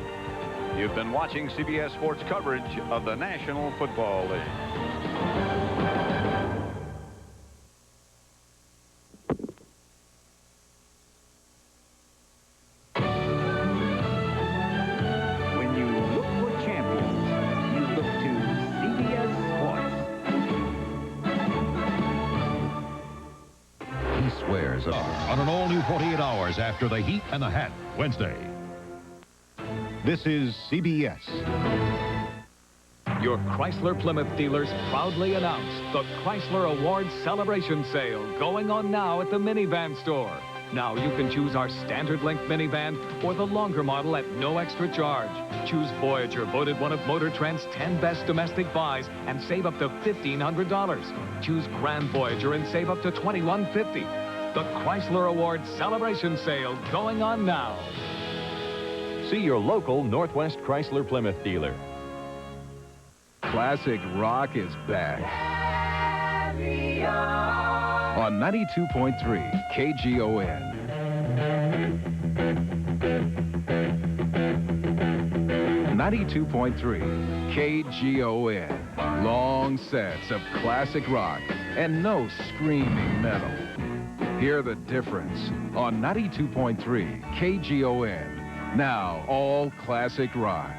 You've been watching CBS Sports coverage of the National Football League. When you look for champions, you look to CBS Sports. He swears on an all-new 48 Hours After the Heat and the Hat, Wednesday. This is CBS. Your Chrysler Plymouth dealers proudly announce the Chrysler Awards Celebration Sale going on now at the minivan store. Now you can choose our standard length minivan or the longer model at no extra charge. Choose Voyager, voted one of Motor Trend's 10 best domestic buys, and save up to $1,500. Choose Grand Voyager and save up to $2,150. The Chrysler Awards Celebration Sale going on now. See your local Northwest Chrysler Plymouth dealer. Classic rock is back. On 92.3 KGON. 92.3 KGON. Long sets of classic rock and no screaming metal. Hear the difference on 92.3 KGON. Now, all classic rock.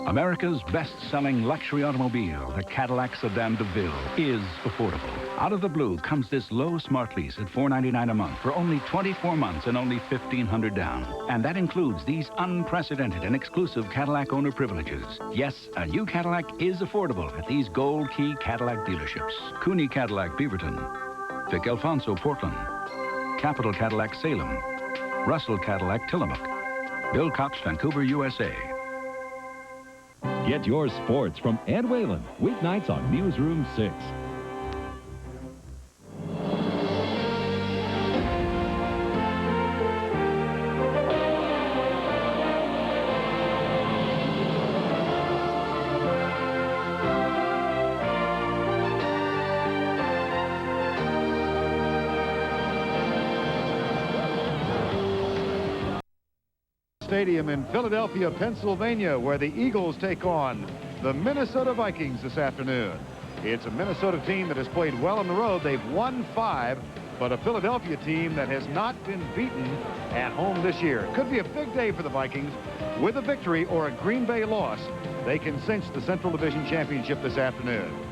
America's best-selling luxury automobile, the Cadillac Sedan DeVille, is affordable. Out of the blue comes this low smart lease at $499 a month for only 24 months and only $1,500 down. And that includes these unprecedented and exclusive Cadillac owner privileges. Yes, a new Cadillac is affordable at these Gold Key Cadillac dealerships. Cooney Cadillac Beaverton, Vic Alfonso Portland, Capital Cadillac Salem, Russell Cadillac Tillamook, Bill Cops Vancouver, USA. Get your sports from Ed Whalen, weeknights on Newsroom 6. Stadium in Philadelphia, Pennsylvania, where the Eagles take on the Minnesota Vikings this afternoon. It's a Minnesota team that has played well on the road. They've won 5, but a Philadelphia team that has not been beaten at home this year. Could be a big day for the Vikings. With a victory or a Green Bay loss, they can cinch the Central Division Championship this afternoon.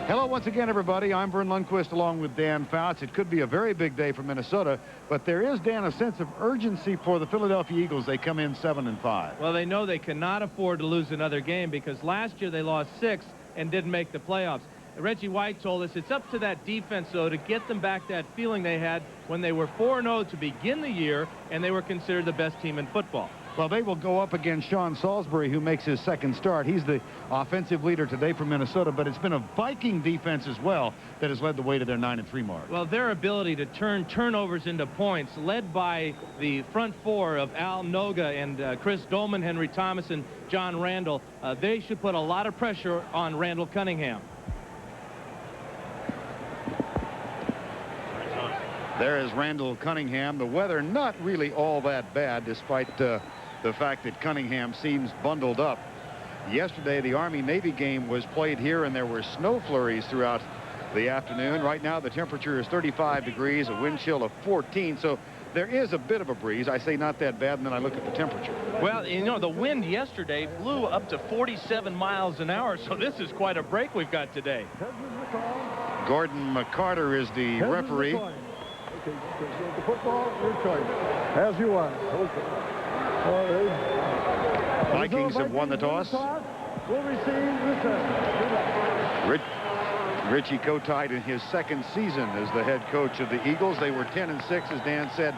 Hello once again, everybody. I'm Vern Lundquist along with Dan Fouts. It could be a very big day for Minnesota, but there is, Dan, a sense of urgency for the Philadelphia Eagles. They come in 7-5. Well, they know they cannot afford to lose another game because last year they lost 6 and didn't make the playoffs. Reggie White told us it's up to that defense, though, to get them back that feeling they had when they were 4-0 to begin the year and they were considered the best team in football. Well, they will go up against Sean Salisbury, who makes his second start. He's the offensive leader today for Minnesota, but it's been a Viking defense as well that has led the way to their 9-3 mark. Well, their ability to turn turnovers into points, led by the front four of Al Noga and Chris Dolman, Henry Thomas, and John Randall, they should put a lot of pressure on Randall Cunningham. There is Randall Cunningham. The weather not really all that bad, despite the fact that Cunningham seems bundled up. Yesterday, the Army-Navy game was played here, and there were snow flurries throughout the afternoon. Right now, the temperature is 35 degrees, a wind chill of 14, so there is a bit of a breeze. I say not that bad, and then I look at the temperature. Well, you know, the wind yesterday blew up to 47 miles an hour, so this is quite a break we've got today. Gordon McCarter is the referee. Okay, the football, your choice. As you want. Okay. All right. Vikings have won the toss. Will receive return. Richie Kotite in his second season as the head coach of the Eagles. They were 10-6, as Dan said,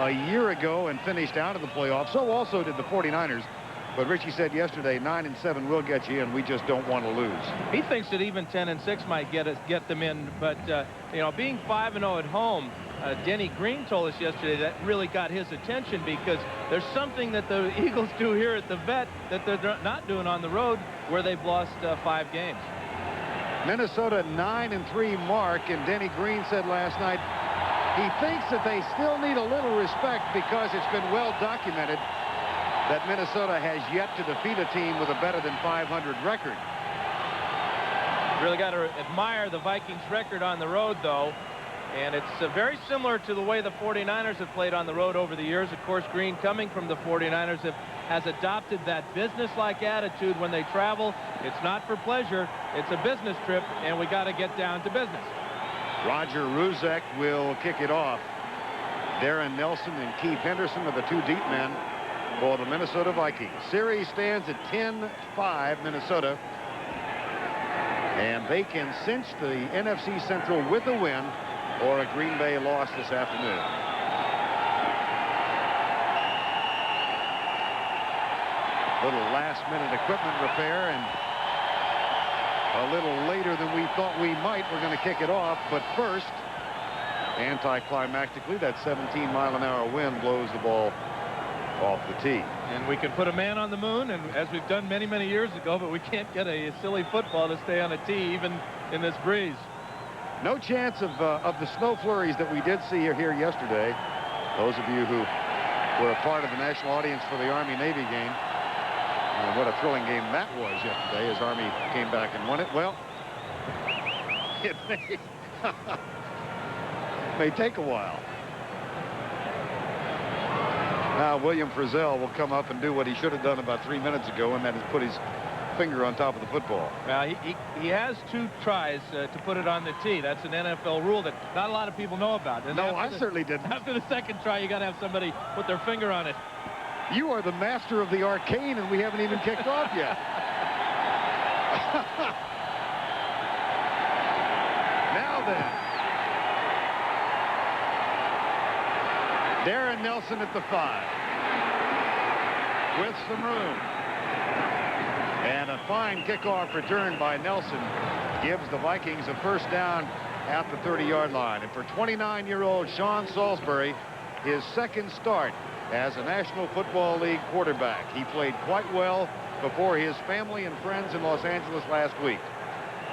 a year ago and finished out of the playoffs. So also did the 49ers. But Richie said yesterday, 9-7 will get you in. We just don't want to lose. He thinks that even 10-6 might get them in. But, you know, being 5-0 at home, Denny Green told us yesterday that really got his attention because there's something that the Eagles do here at the Vet that they're not doing on the road where they've lost 5 games. Minnesota 9-3 mark, and Denny Green said last night he thinks that they still need a little respect because it's been well documented that Minnesota has yet to defeat a team with a better than 500 record. Really got to admire the Vikings record on the road, though. And it's very similar to the way the 49ers have played on the road over the years. Of course, Green, coming from the 49ers, has adopted that business-like attitude when they travel. It's not for pleasure. It's a business trip, and we got to get down to business. Roger Ruzek will kick it off. Darren Nelson and Keith Henderson are the 2 deep men for the Minnesota Vikings. Series stands at 10-5 Minnesota. And they can cinch the NFC Central with a win or a Green Bay loss this afternoon. Little last-minute equipment repair, and a little later than we thought we might. We're going to kick it off, but first, anticlimactically, that 17-mile-an-hour wind blows the ball off the tee. And we can put a man on the moon, and as we've done many, many years ago, but we can't get a silly football to stay on a tee even in this breeze. No chance of the snow flurries that we did see here yesterday. Those of you who were a part of the national audience for the Army-Navy game, and what a thrilling game that was yesterday as Army came back and won it. Well, it may take a while. Now William Frizzell will come up and do what he should have done about 3 minutes ago, and that is put his finger on top of the football. Well, he has 2 tries to put it on the tee. That's an NFL rule that not a lot of people know about. And no, I certainly didn't. After the second try, you got to have somebody put their finger on it. You are the master of the arcane, and we haven't even kicked off yet. Now then. Darren Nelson at the 5. With some room. And a fine kickoff return by Nelson gives the Vikings a first down at the 30-yard line. And for 29-year-old Sean Salisbury, his second start as a National Football League quarterback. He played quite well before his family and friends in Los Angeles last week.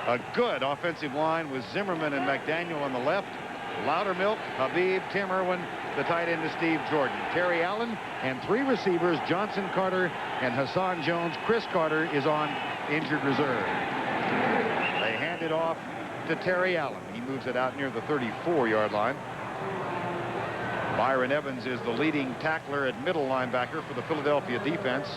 A good offensive line with Zimmerman and McDaniel on the left. Loudermilk, Habib, Tim Irwin, the tight end is Steve Jordan. Terry Allen and 3 receivers, Johnson Carter and Hassan Jones. Chris Carter is on injured reserve. They hand it off to Terry Allen. He moves it out near the 34-yard line. Byron Evans is the leading tackler at middle linebacker for the Philadelphia defense.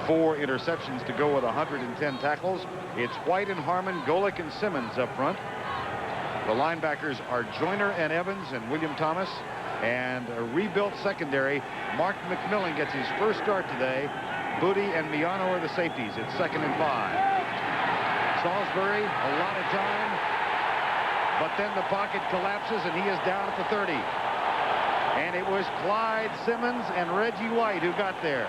4 interceptions to go with 110 tackles. It's White and Harmon, Golick and Simmons up front. The linebackers are Joyner and Evans and William Thomas. And a rebuilt secondary. Mark McMillan gets his first start today. Booty and Miano are the safeties. It's 2nd and 5. Salisbury, a lot of time. But then the pocket collapses and he is down at the 30. And it was Clyde Simmons and Reggie White who got there.